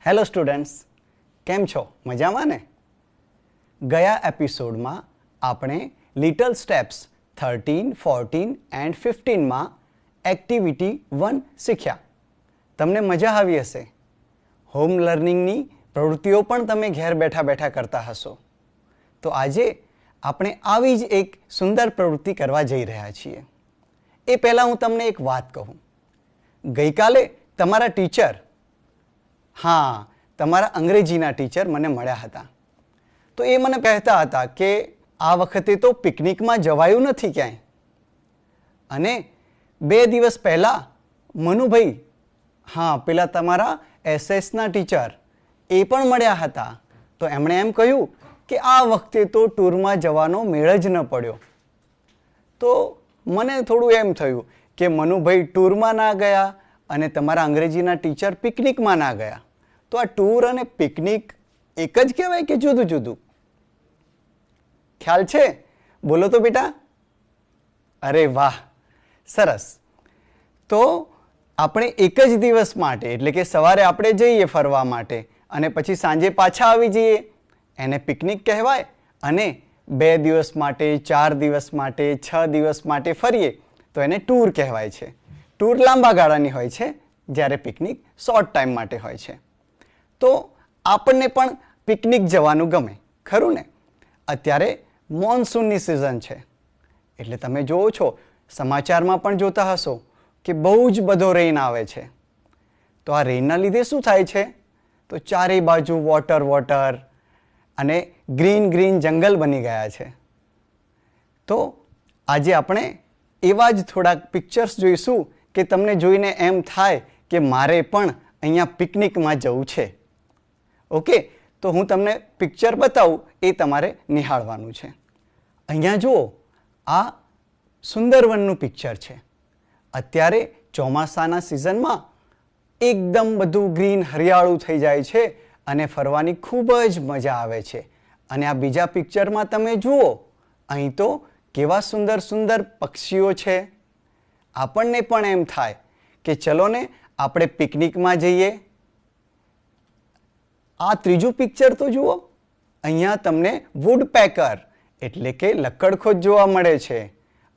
Hello students, કેમ છો? મજામાં ને? ગયા એપિસોડમાં આપણે લિટલ સ્ટેપ્સ 13, 14 એન્ડ 15માં એક્ટિવિટી 1 શીખ્યા. તમને મજા આવી હશે. હોમ લર્નિંગની પ્રવૃત્તિઓ પણ તમે ઘેર બેઠા બેઠા કરતા હશો. તો આજે આપણે આવી જ એક સુંદર પ્રવૃત્તિ કરવા જઈ રહ્યા છીએ. એ પહેલાં હું તમને એક વાત કહું. ગઈકાલે તમારા ટીચર, હા, તમારા અંગ્રેજીના ટીચર મને મળ્યા હતા. તો એ મને કહેતા હતા કે આ વખતે તો પિકનિકમાં જવાયું નથી ક્યાંય. અને 2 દિવસ પહેલાં મનુભાઈ, હા, પેલા તમારા એસએસના ટીચર, એ પણ મળ્યા હતા. તો એમણે એમ કહ્યું કે આ વખતે તો ટૂરમાં જવાનો મેળ જ ન પડ્યો. તો મને થોડું એમ થયું કે મનુભાઈ ટૂરમાં ના ગયા અને તમારા અંગ્રેજીના ટીચર પિકનિકમાં ના ગયા. તો આ ટૂર અને પિકનિક એક જ કહેવાય કે જુદું જુદું? ખ્યાલ છે? બોલો તો બેટા. અરે વાહ, સરસ. તો આપણે એક જ દિવસ માટે, એટલે કે સવારે આપણે જઈએ ફરવા માટે અને પછી સાંજે પાછા આવી જઈએ, એને પિકનિક કહેવાય. અને 2 દિવસ માટે, 4 દિવસ માટે, 6 દિવસ માટે ફરીએ તો એને ટૂર કહેવાય છે. ટૂર લાંબા ગાળાની હોય છે, જ્યારે પિકનિક શોર્ટ ટાઈમ માટે હોય છે. તો આપણને પણ પિકનિક જવાનું ગમે, ખરું ને? અત્યારે મોન્સૂનની સિઝન છે, એટલે તમે જોવો છો, સમાચારમાં પણ જોતા હશો કે બહુ જ બધો રેઇન આવે છે. તો આ રેઇનના લીધે શું થાય છે? તો ચારે બાજુ વોટર વોટર અને ગ્રીન ગ્રીન જંગલ બની ગયા છે. તો આજે આપણે એવા જ થોડાક પિક્ચર્સ જોઈશું કે તમને જોઈને એમ થાય કે મારે પણ અહીંયા પિકનિકમાં જવું છે. ઓકે, તો હું તમને પિક્ચર બતાવું, એ તમારે નિહાળવાનું છે. અહીંયા જુઓ, આ સુંદરવનનું પિક્ચર છે. અત્યારે ચોમાસાના સિઝનમાં એકદમ બધું ગ્રીન હરિયાળું થઈ જાય છે અને ફરવાની ખૂબ જ મજા આવે છે. અને આ બીજા પિક્ચરમાં તમે જુઓ, અહીં તો કેવા સુંદર સુંદર પક્ષીઓ છે. આપણને પણ એમ થાય કે ચલો ને આપણે પિકનિકમાં જઈએ. આ ત્રીજું પિક્ચર તો જુઓ, અહીંયા તમને વુડપેકર એટલે કે લક્કડખોદ જોવા મળે છે.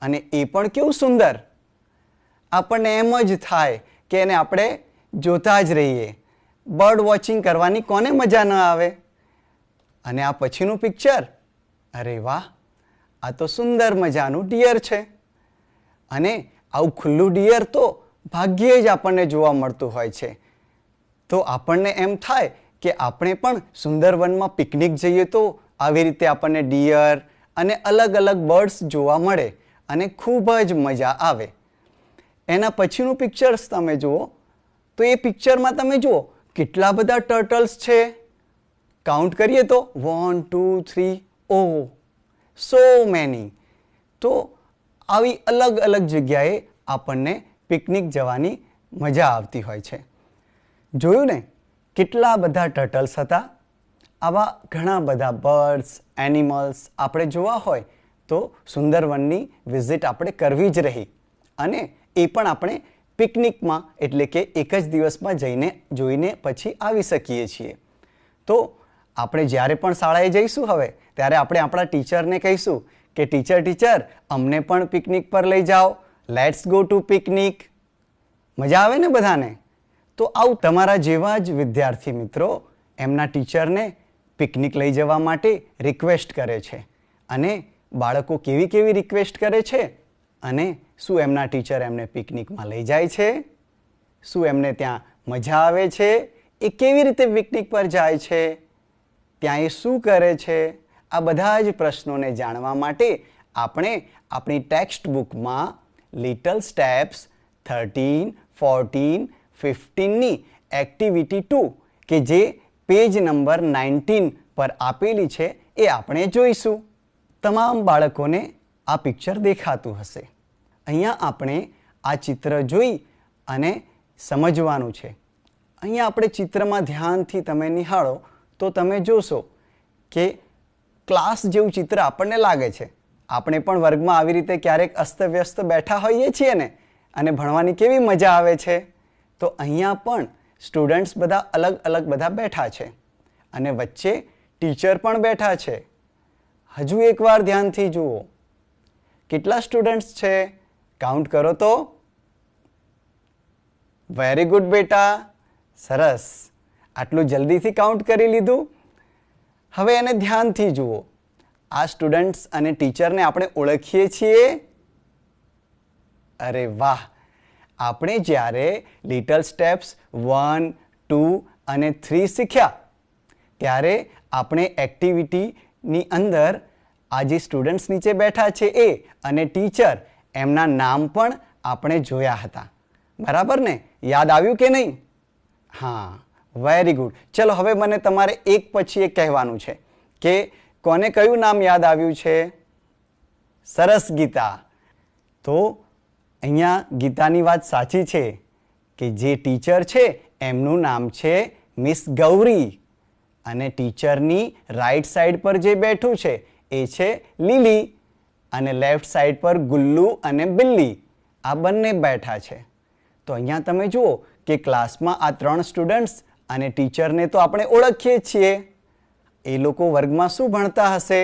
અને એ પણ કેવું સુંદર! આપણને એમ જ થાય કે એને આપણે જોતા જ રહીએ. બર્ડ વોચિંગ કરવાની કોને મજા ન આવે? અને આ પછીનું પિક્ચર, અરે વાહ, આ તો સુંદર મજાનું ડિયર છે. અને આવું ખુલ્લું ડિયર તો ભાગ્યે જ આપણને જોવા મળતું હોય છે. તો આપણને એમ થાય કે આપણે પણ સુંદરવનમાં પિકનિક જઈએ તો આવી રીતે આપણને ડિયર અને અલગ અલગ બર્ડ્સ જોવા મળે અને ખૂબ જ મજા આવે. એના પછીનું પિક્ચર્સ તમે જુઓ, તો એ પિક્ચરમાં તમે જુઓ કેટલા બધા ટર્ટલ્સ છે. કાઉન્ટ કરીએ તો 1, 2, 3, ઓહ, સો મેની. તો આવી અલગ અલગ જગ્યાએ આપણને પિકનિક જવાની મજા આવતી હોય છે. જોયું ને, કેટલા બધા ટર્ટલ્સ હતા. આવા ઘણા બધા બર્ડ્સ, એનિમલ્સ આપણે જોવા હોય તો સુંદરવનની વિઝિટ આપણે કરવી જ રહી. અને એ પણ આપણે પિકનિકમાં, એટલે કે એક જ દિવસમાં જઈને જોઈને પછી આવી શકીએ છીએ. તો આપણે જ્યારે પણ શાળાએ જઈશું હવે, ત્યારે આપણે આપણા ટીચરને કહીશું કે ટીચર, અમને પણ પિકનિક પર લઈ જાઓ. Let's go to picnic. મજા આવે ને બધાને? તો આવું તમારા જેવા જ વિદ્યાર્થી મિત્રો એમના ટીચરને પિકનિક લઈ જવા માટે રિક્વેસ્ટ કરે છે. અને બાળકો કેવી કેવી રિક્વેસ્ટ કરે છે અને શું એમના ટીચર એમને પિકનિકમાં લઈ જાય છે? શું એમને ત્યાં મજા આવે છે? એ કેવી રીતે પિકનિક પર જાય છે? ત્યાં એ શું કરે છે? આ બધા જ પ્રશ્નોને જાણવા માટે આપણે આપણી ટેક્સ્ટ બુકમાં લિટલ સ્ટેપ્સ 13, 14, 15ની એક્ટિવિટી 2 કે જે પેજ નંબર 19 પર આપેલી છે એ આપણે જોઈશું. તમામ બાળકોને આ પિક્ચર દેખાતું હશે. અહીંયા આપણે આ ચિત્ર જોઈ અને સમજવાનું છે. અહીંયા આપણે ચિત્રમાં ધ્યાનથી તમે નિહાળો તો તમે જોશો કે ક્લાસ જેવું ચિત્ર આપણને લાગે છે. આપણે પણ વર્ગમાં આવી રીતે ક્યારેક અસ્તવ્યસ્ત બેઠા હોઈએ છીએ ને, અને ભણવાની કેવી મજા આવે છે. તો અહીંયા પણ સ્ટુડન્ટ્સ બધા અલગ અલગ બધા બેઠા છે અને વચ્ચે ટીચર પણ બેઠા છે. હજુ એકવાર ધ્યાનથી જુઓ. કેટલા સ્ટુડન્ટ્સ છે? કાઉન્ટ કરો તો. વેરી ગુડ બેટા, સરસ. આટલું જલ્દીથી કાઉન્ટ કરી લીધું. હવે એને ધ્યાનથી જુઓ. આ સ્ટુડન્ટ્સ અને ટીચરને આપણે ઓળખીએ છીએ? અરે વાહ! આપણે જ્યારે લિટલ સ્ટેપ્સ 1, 2 અને 3 શીખ્યા ત્યારે આપણે એક્ટિવિટીની અંદર આ જે સ્ટુડન્ટ્સ નીચે બેઠા છે એ અને ટીચર એમના નામ પણ આપણે જોયા હતા. બરાબર ને? યાદ આવ્યું કે નહીં? હા, વેરી ગુડ. ચલો હવે મને તમારે એક પછી એક કહેવાનું છે કે કોને કયું નામ યાદ આવ્યું છે? સરસ, ગીતા. તો અહીંયા ગીતાની વાત સાચી છે કે જે ટીચર છે એમનું નામ છે મિસ ગૌરી અને ટીચરની રાઈટ સાઈડ પર જે બેઠું છે એ છે લીલી અને લેફ્ટ સાઈડ પર ગુલ્લુ અને બિલ્લી. આ બંને બેઠા છે. તો અહીંયા તમે જુઓ કે ક્લાસમાં આ 3 સ્ટુડન્ટ્સ અને ટીચરને તો આપણે ઓળખીએ છીએ. એ લોકો વર્ગમાં શું ભણતા હશે?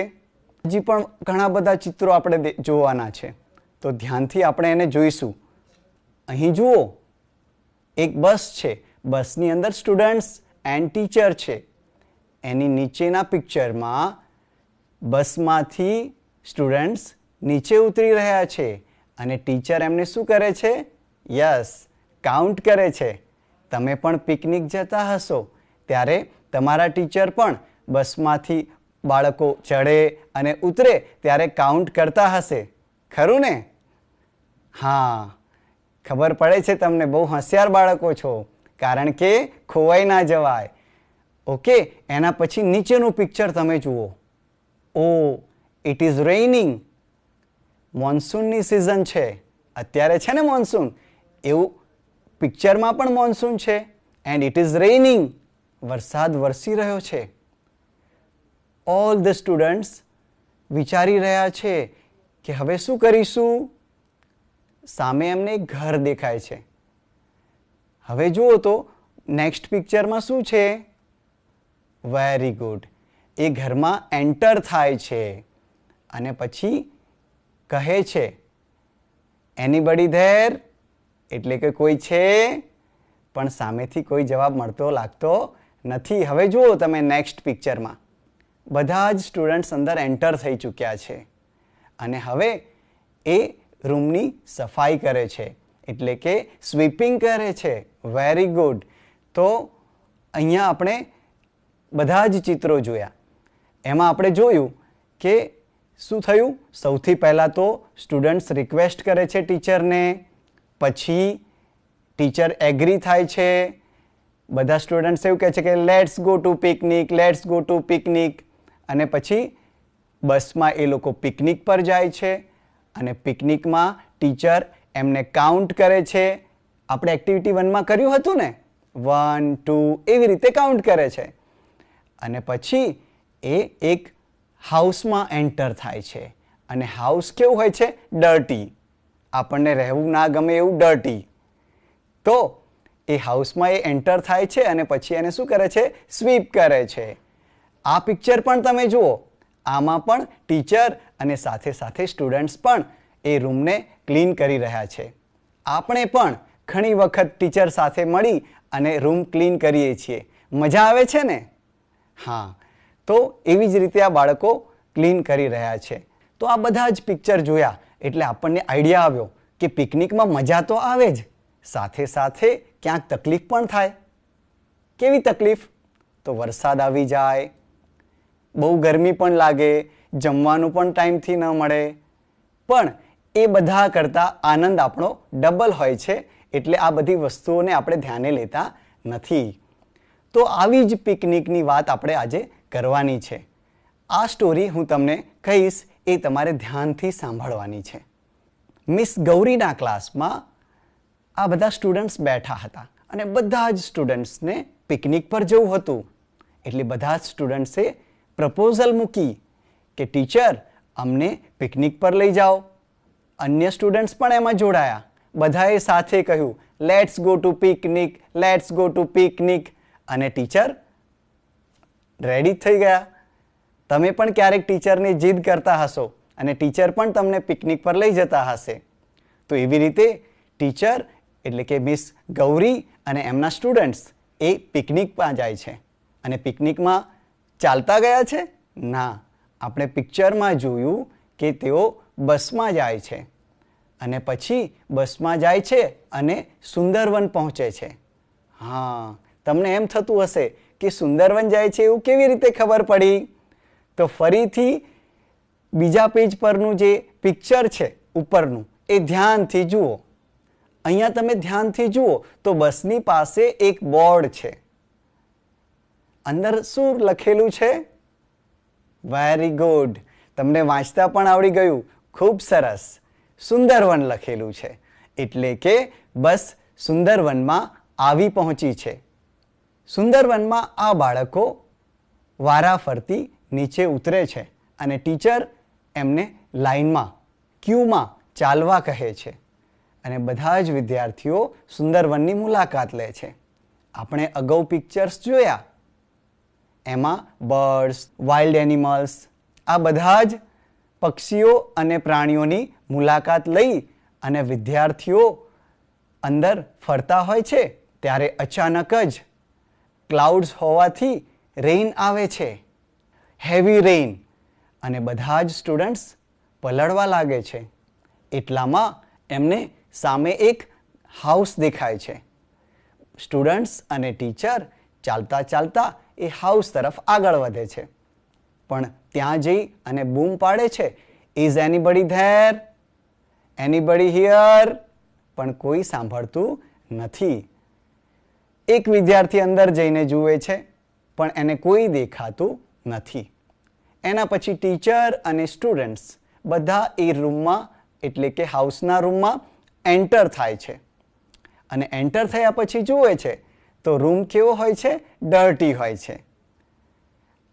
હજી પણ ઘણા બધા ચિત્રો આપણે જોવાના છે, તો ધ્યાનથી આપણે એને જોઈશું. અહીં જુઓ, એક બસ છે. બસની અંદર સ્ટુડન્ટ્સ એન્ડ ટીચર છે. એની નીચેના પિક્ચરમાં બસમાંથી સ્ટુડન્ટ્સ નીચે ઉતરી રહ્યા છે અને ટીચર એમને શું કરે છે? યસ, કાઉન્ટ કરે છે. તમે પણ પિકનિક જતા હશો ત્યારે તમારા ટીચર પણ બસમાંથી બાળકો ચડે અને ઉતરે ત્યારે કાઉન્ટ કરતા હશે, ખરું ને? હા, ખબર પડે છે તમને. બહુ હોશિયાર બાળકો છો, કારણ કે ખોવાઈ ના જવાય. ઓકે, એના પછી નીચેનું પિક્ચર તમે જુઓ. ઓ, ઇટ ઇઝ રેઇનિંગ. મોન્સૂનની સિઝન છે. અત્યારે છે ને મોન્સૂન, એવું પિક્ચરમાં પણ મોન્સૂન છે. And it is રેઇનિંગ. વરસાદ વરસી રહ્યો છે. ઓલ ધ સ્ટુડન્ટ્સ વિચારી રહ્યા છે કે હવે શું કરીશું? સામે એમને એક ઘર દેખાય છે. હવે જુઓ તો નેક્સ્ટ પિક્ચરમાં શું છે? Very good. એ ઘરમાં એન્ટર થાય છે અને પછી કહે છે એનીબડી ધેર? એટલે કે કોઈ છે? પણ સામેથી કોઈ જવાબ મળતો લાગતો નથી. હવે જુઓ તમે નેક્સ્ટ પિક્ચરમાં બધા જ સ્ટુડન્ટ્સ અંદર એન્ટર થઈ ચૂક્યા છે અને હવે એ રૂમની સફાઈ કરે છે, એટલે કે સ્વીપિંગ કરે છે. Very good. તો અહીંયા આપણે બધા જ ચિત્રો જોયા. એમાં આપણે જોયું કે શું થયું? સૌથી પહેલાં તો સ્ટુડન્ટ્સ રિક્વેસ્ટ કરે છે ટીચરને, પછી ટીચર એગ્રી થાય છે. બધા સ્ટુડન્ટ્સ એવું કહે છે કે let's go to picnic, let's go to picnic. અને પછી બસમાં એ લોકો પિકનિક પર જાય છે અને પિકનિકમાં ટીચર એમને કાઉન્ટ કરે છે. આપણે એક્ટિવિટી 1માં કર્યું હતું ને, 1, 2 એવી રીતે કાઉન્ટ કરે છે. અને પછી એ એક હાઉસમાં એન્ટર થાય છે અને હાઉસ કેવું હોય છે? ડર્ટી. આપણને રહેવું ના ગમે એવું ડર્ટી. તો એ હાઉસમાં એ એન્ટર થાય છે અને પછી એને શું કરે છે? સ્વીપ કરે છે. આ પિક્ચર પણ તમે જુઓ. આમાં પણ ટીચર અને સાથે સાથે સ્ટુડન્ટ્સ પણ એ રૂમને ક્લીન કરી રહ્યા છે. આપણે પણ ઘણી વખત ટીચર સાથે મળી અને રૂમ ક્લીન કરીએ છીએ. મજા આવે છે ને? હા, તો એવી જ રીતે આ બાળકો ક્લીન કરી રહ્યા છે. તો આ બધા જ પિક્ચર જોયા એટલે આપણને આઈડિયા આવ્યો કે પિકનિકમાં મજા તો આવે જ, સાથે સાથે ક્યાંક તકલીફ પણ થાય. કેવી તકલીફ? તો વરસાદ આવી જાય, બહુ ગરમી પણ લાગે, જમવાનું પણ ટાઈમથી ન મળે. પણ એ બધા કરતાં આનંદ આપણો ડબલ હોય છે, એટલે આ બધી વસ્તુઓને આપણે ધ્યાને લેતા નથી. તો આવી જ પિકનિકની વાત આપણે આજે કરવાની છે. આ સ્ટોરી હું તમને કહીશ, એ તમારે ધ્યાનથી સાંભળવાની છે. મિસ ગૌરીના ક્લાસમાં આ બધા સ્ટુડન્ટ્સ બેઠા હતા અને બધા જ સ્ટુડન્ટ્સને પિકનિક પર જવું હતું. એટલે બધા જ સ્ટુડન્ટ્સે પ્રપોઝલ મૂકી કે ટીચર અમને પિકનિક પર લઈ જાઓ. અન્ય સ્ટુડન્ટ્સ પણ એમાં જોડાયા. બધાએ સાથે કહ્યું let's go to picnic, let's go to picnic. અને ટીચર રેડી થઈ ગયા. તમે પણ ક્યારેક ટીચરની જીદ કરતા હશો અને ટીચર પણ તમને પિકનિક પર લઈ જતા હશે. તો એવી રીતે ટીચર એટલે કે મિસ ગૌરી અને એમના સ્ટુડન્ટ્સ એ પિકનિકમાં જાય છે. અને પિકનિકમાં ચાલતા ગયા છે? ના, આપણે પિક્ચરમાં જોયું કે તેઓ બસમાં જાય છે. અને પછી બસમાં જાય છે અને સુંદરવન પહોંચે છે. હા, તમને એમ થતું હશે કે સુંદરવન જાય છે એવું કેવી રીતે ખબર પડી? તો ફરીથી બીજા પેજ પરનું જે પિક્ચર છે ઉપરનું એ ધ્યાનથી જુઓ. અહીંયા તમે ધ્યાનથી જુઓ તો બસની પાસે એક બોર્ડ છે. અંદર શું લખેલું છે? વેરી ગુડ, તમને વાંચતા પણ આવડી ગયું. ખૂબ સરસ. સુંદરવન લખેલું છે એટલે કે બસ સુંદરવનમાં આવી પહોંચી છે. સુંદરવનમાં આ બાળકો વારાફરતી નીચે ઉતરે છે અને ટીચર એમને લાઈનમાં ક્યુમાં ચાલવા કહે છે અને બધા જ વિદ્યાર્થીઓ સુંદરવનની મુલાકાત લે છે. આપણે અગાઉ પિક્ચર્સ જોયા, એમાં બર્ડ્સ, વાઇલ્ડ એનિમલ્સ, આ બધા જ પક્ષીઓ અને પ્રાણીઓની મુલાકાત લઈ અને વિદ્યાર્થીઓ અંદર ફરતા હોય છે ત્યારે અચાનક જ ક્લાઉડ્સ હોવાથી રેઇન આવે છે, હેવી રેઇન, અને બધા જ સ્ટુડન્ટ્સ પલળવા લાગે છે. એટલામાં એમને સામે એક હાઉસ દેખાય છે. સ્ટુડન્ટ્સ અને ટીચર ચાલતા ચાલતા એ હાઉસ તરફ આગળ વધે છે. પણ ત્યાં જઈ અને બૂમ પાડે છે, is anybody there? Anybody here? પણ કોઈ સાંભળતું નથી. એક વિદ્યાર્થી અંદર જઈને જુએ છે પણ એને કોઈ દેખાતું નથી. એના પછી ટીચર અને સ્ટુડન્ટ્સ બધા એ રૂમમાં એટલે કે હાઉસના રૂમમાં એન્ટર થાય છે. અને એન્ટર થયા પછી જુએ છે તો રૂમ કેવો હોય છે? ડર્ટી હોય છે.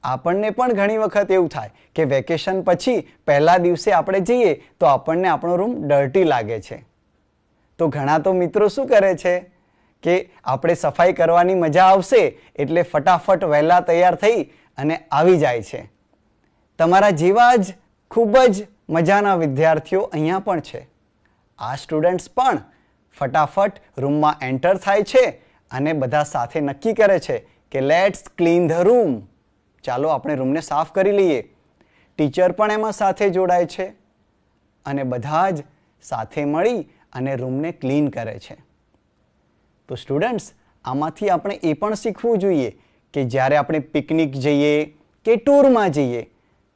આપણને પણ ઘણી વખત એવું થાય કે વેકેશન પછી પહેલા દિવસે આપણે જઈએ તો આપણને આપણો રૂમ ડર્ટી લાગે છે. તો ઘણા તો મિત્રો શું કરે છે કે આપણે સફાઈ કરવાની મજા આવશે એટલે ફટાફટ વહેલા તૈયાર થઈ અને આવી જાય છે. તમારા જેવા જ ખૂબ જ મજાના વિદ્યાર્થીઓ અહીંયા પણ છે. આ સ્ટુડન્ટ્સ પણ ફટાફટ રૂમમાં એન્ટર થાય છે અને બધા સાથે નક્કી કરે છે કે લેટ્સ ક્લીન ધ રૂમ. ચાલો આપણે રૂમને સાફ કરી લઈએ. ટીચર પણ એમાં સાથે જોડાય છે અને બધા જ સાથે મળી અને રૂમને ક્લીન કરે છે. તો સ્ટુડન્ટ્સ, આમાંથી આપણે એ પણ શીખવું જોઈએ કે જ્યારે આપણે પિકનિક જઈએ કે ટૂરમાં જઈએ,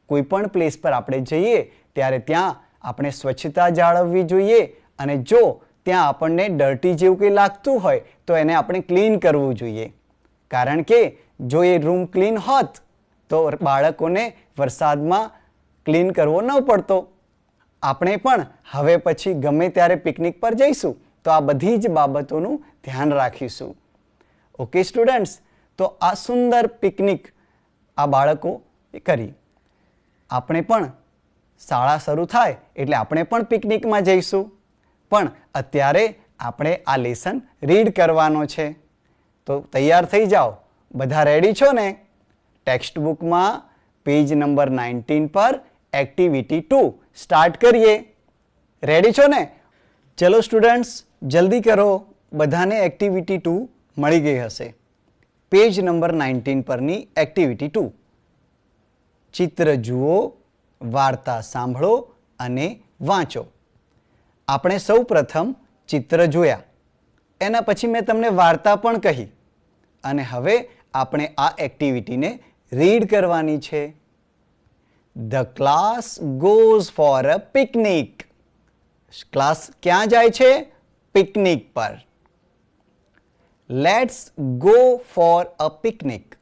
કોઈ પણ પ્લેસ પર આપણે જઈએ ત્યારે ત્યાં આપણે સ્વચ્છતા જાળવવી જોઈએ અને જો ત્યાં આપણને ડર્ટી જેવું કંઈ લાગતું હોય તો એને આપણે ક્લીન કરવું જોઈએ. કારણ કે જો એ રૂમ ક્લીન હોત તો બાળકોને વરસાદમાં ક્લીન કરવો ન પડતો. આપણે પણ હવે પછી ગમે ત્યારે પિકનિક પર જઈશું તો આ બધી જ બાબતોનું ધ્યાન રાખીશું. ઓકે સ્ટુડન્ટ્સ, તો આ સુંદર પિકનિક આ બાળકો કરી. આપણે પણ શાળા શરૂ થાય એટલે આપણે પણ પિકનિકમાં જઈશું. પણ અત્યારે આપણે આ લેસન રીડ કરવાનો છે. તો તૈયાર થઈ જાઓ. બધા રેડી છો ને? ટેક્સ્ટ બુકમાં પેજ નંબર 19 પર એક્ટિવિટી 2 સ્ટાર્ટ કરીએ. રેડી છો ને? ચલો સ્ટુડન્ટ્સ, જલ્દી કરો. બધાને એક્ટિવિટી 2 મળી ગઈ હશે. પેજ નંબર 19 પરની એક્ટિવિટી 2. ચિત્ર જુઓ, વાર્તા સાંભળો અને વાંચો. આપણે સૌ પ્રથમ ચિત્ર જોયા, એના પછી મેં તમને વાર્તા પણ કહી અને હવે આપણે આ એક્ટિવિટીને રીડ કરવાની છે. The class goes for a picnic. Class ક્યાં જાય છે? પિકનિક પર. Let's go for a picnic.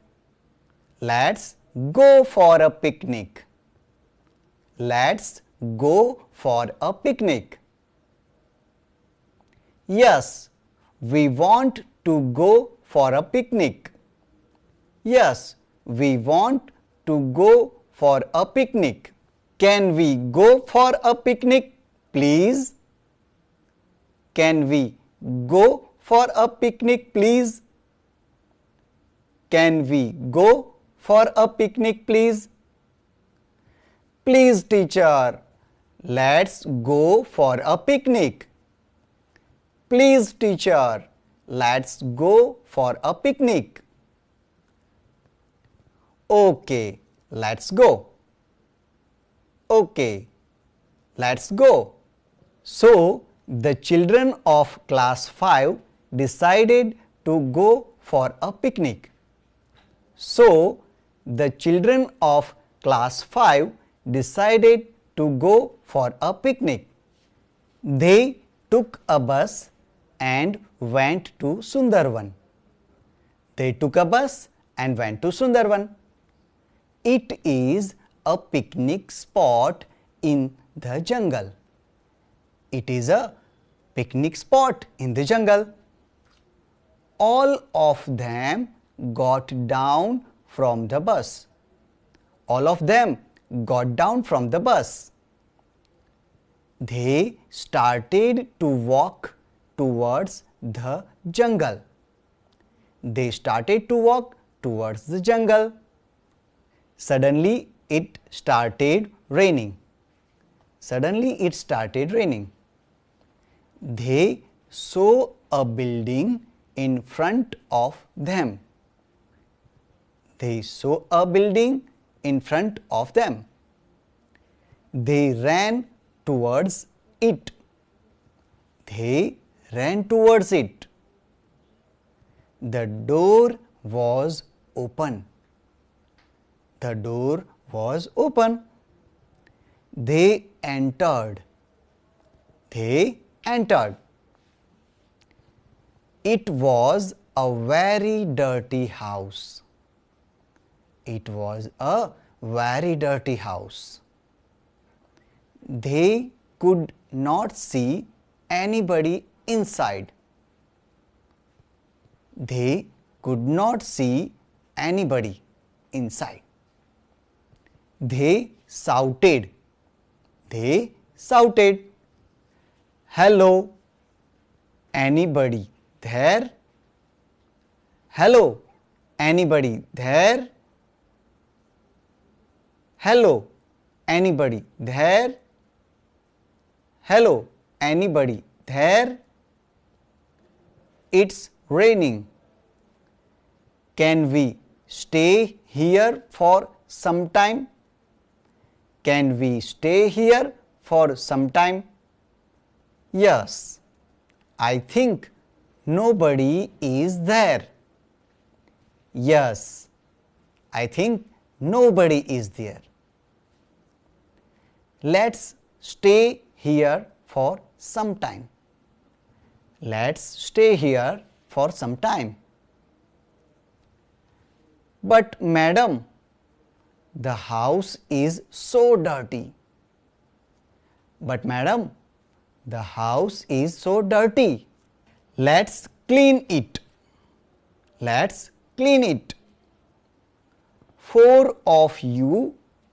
Let's go for a picnic. Let's go for a picnic. Yes, we want to go for a picnic. Yes, we want to go for a picnic. Can we go for a picnic, please? Can we go for a picnic, please? Can we go for a picnic, please? Please, teacher, let's go for a picnic. Please, teacher, let's go for a picnic. Okay, let's go. Okay, let's go. So, the children of class 5 decided to go for a picnic. So, the children of class 5 decided to go for a picnic. They took a bus and went to Sundarban. They took a bus and went to Sundarban. It is a picnic spot in the jungle. It is a picnic spot in the jungle. All of them got down from the bus. All of them got down from the bus. They started to walk towards the jungle. They started to walk towards the jungle. Suddenly it started raining. Suddenly it started raining. They saw a building in front of them. They saw a building in front of them. They ran towards it. They ran towards it. The door was open. The door was open. They entered. They entered. It was a very dirty house. It was a very dirty house. They could not see anybody inside. They could not see anybody inside. They shouted. They shouted, "Hello, anybody there? Hello, anybody there? Hello, anybody there? Hello, anybody there? It's raining. Can we stay here for some time? Can we stay here for some time?" Yes, I think nobody is there. Yes, I think nobody is there. Let's stay here for some time. Let's stay here for some time. But madam, the house is so dirty. But madam, the house is so dirty. Let's clean it. Let's clean it. 4 of you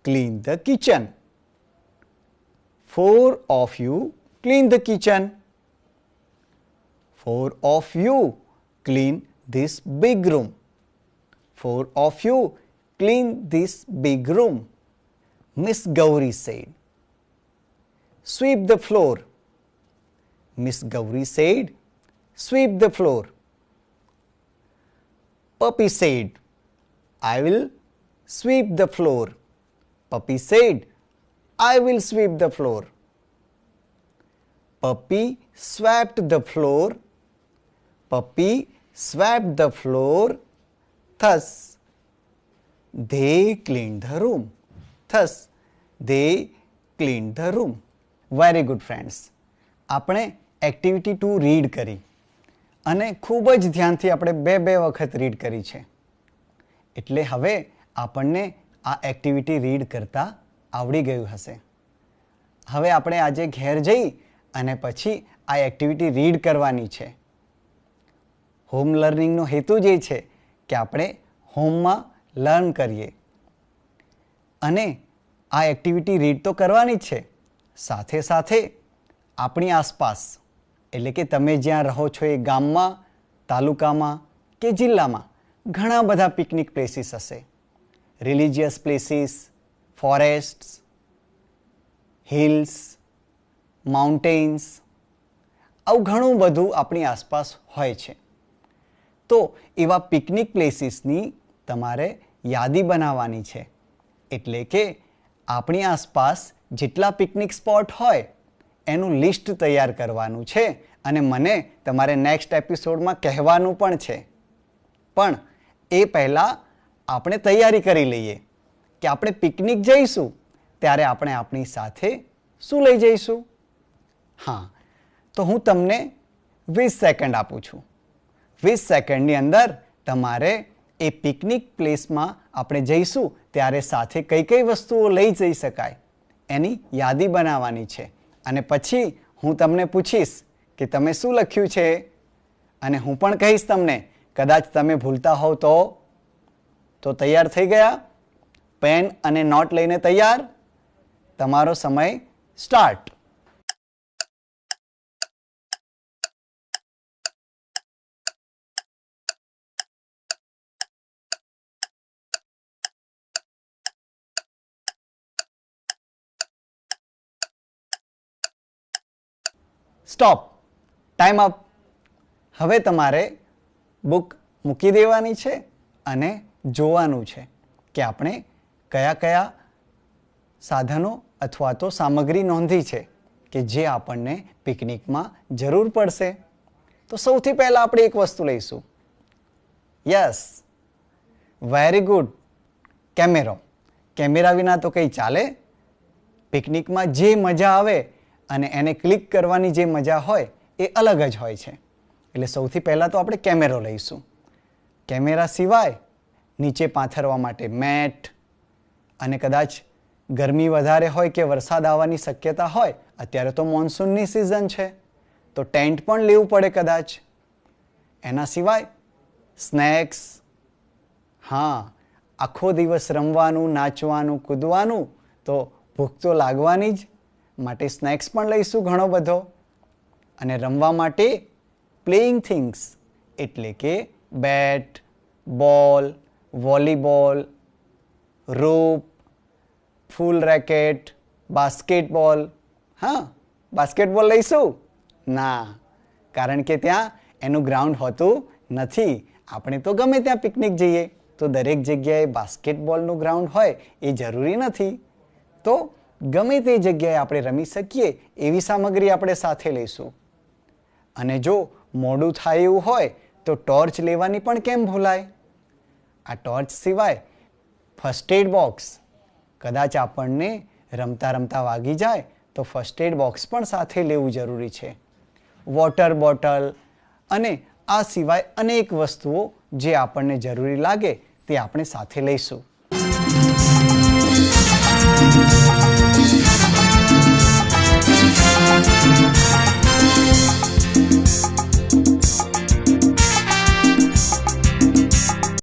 clean the kitchen. 4 of you clean the kitchen. 4 of you clean this big room. 4 of you clean this big room. Miss Gauri said, "Sweep the floor." Miss Gauri said, "Sweep the floor." Puppy said, "I will sweep the floor." Puppy said, "I will sweep the floor." Puppy swept the floor. Puppy swept the floor. Thus, they cleaned the room. Thus, they cleaned the room. Very good friends. આપણે activity 2 read કરી અને ખૂબ જ ધ્યાનથી આપણે બે વખત read કરી છે. એટલે હવે આપણને આ એક્ટિવિટી રીડ કરતા આવડી ગયું હશે. હવે આપણે આજે ઘેર જઈ અને પછી આ એક્ટિવિટી રીડ કરવાની છે. હોમ લર્નિંગનો હેતુ જ એ છે કે આપણે હોમમાં લર્ન કરીએ અને આ એક્ટિવિટી રીડ તો કરવાની જ છે. સાથે સાથે આપણી આસપાસ એટલે કે તમે જ્યાં રહો છો એ ગામમાં તાલુકામાં કે જિલ્લામાં ઘણા બધા પિકનિક પ્લેસીસ હશે. રિલિજિયસ પ્લેસીસ, ફોરેસ્ટ્સ, હિલ્સ, માઉન્ટેન્સ, આવું ઘણું બધું આપણી આસપાસ હોય છે. તો એવા પિકનિક પ્લેસીસની તમારે યાદી બનાવવાની છે. એટલે કે આપણી આસપાસ જેટલા પિકનિક સ્પોટ હોય એનું લિસ્ટ તૈયાર કરવાનું છે અને મને તમારે નેક્સ્ટ એપિસોડમાં કહેવાનું પણ છે. પણ એ પહેલાં આપણે તૈયારી કરી લઈએ કે આપણે પિકનિક જઈશું ત્યારે આપણે આપણી સાથે શું લઈ જઈશું. હા, તો હું તમને 20 સેકન્ડ આપું છું. 20 સેકન્ડની અંદર તમારે એ પિકનિક પ્લેસમાં આપણે જઈશું ત્યારે સાથે કઈ કઈ વસ્તુઓ લઈ જઈ શકાય એની યાદી બનાવવાની છે. અને પછી હું તમને પૂછીશ કે તમે શું લખ્યું છે અને હું પણ કહીશ તમને. કદાચ તમે ભૂલતા હોવ તો તૈયાર થઈ ગયા? પેન અને નોટ લઈને તૈયાર? તમારો સમય સ્ટાર્ટ. સ્ટોપ. Time up. હવે તમારે બુક મૂકી દેવાની છે અને જોવાનું છે કે આપણે કયા કયા સાધનો અથવા તો સામગ્રી નોંધી છે કે જે આપણને પિકનિકમાં જરૂર પડશે. તો સૌથી પહેલાં આપણે એક વસ્તુ લઈશું. યસ, વેરી ગુડ, કેમેરો. કેમેરા વિના તો કંઈ ચાલે? પિકનિકમાં જે મજા આવે અને એને ક્લિક કરવાની જે મજા હોય એ અલગ જ હોય છે. એટલે સૌથી પહેલાં તો આપણે કેમેરો લઈશું. કેમેરા સિવાય નીચે પાથરવા માટે મેટ, અને કદાચ ગરમી વધારે હોય કે વરસાદ આવવાની શક્યતા હોય, અત્યારે તો મોન્સૂનની સિઝન છે તો ટેન્ટ પણ લેવું પડે કદાચ. એના સિવાય સ્નેક્સ. હા, આખો દિવસ રમવાનું, નાચવાનું, કૂદવાનું તો ભૂખ તો લાગવાની જ, માટે સ્નેક્સ પણ લઈશું ઘણો બધો. અને રમવા માટે પ્લેઇંગ થિંગ્સ એટલે કે બેટ, બોલ, વોલીબોલ, રોપ, ફૂલ રેકેટ, બાસ્કેટબોલ. હા, બાસ્કેટબોલ લઈશું? ના, કારણ કે ત્યાં એનું ગ્રાઉન્ડ હોતું નથી. આપણે તો ગમે ત્યાં પિકનિક જઈએ તો દરેક જગ્યાએ બાસ્કેટબોલનું ગ્રાઉન્ડ હોય એ જરૂરી નથી. તો ગમે તે જગ્યાએ આપણે રમી શકીએ એવી સામગ્રી આપણે સાથે લઈશું. અને જો મોડું થાય એવું હોય તો ટોર્ચ લેવાની પણ કેમ ભૂલાય. આ ટોર્ચ સિવાય ફર્સ્ટ એડ બોક્સ. કદાચ આપણને રમતા રમતા વાગી જાય તો ફર્સ્ટ એડ બોક્સ પણ સાથે લેવું જરૂરી છે. વોટર બોટલ અને આ સિવાય અનેક વસ્તુઓ જે આપણને જરૂરી લાગે તે આપણે સાથે લઈશું.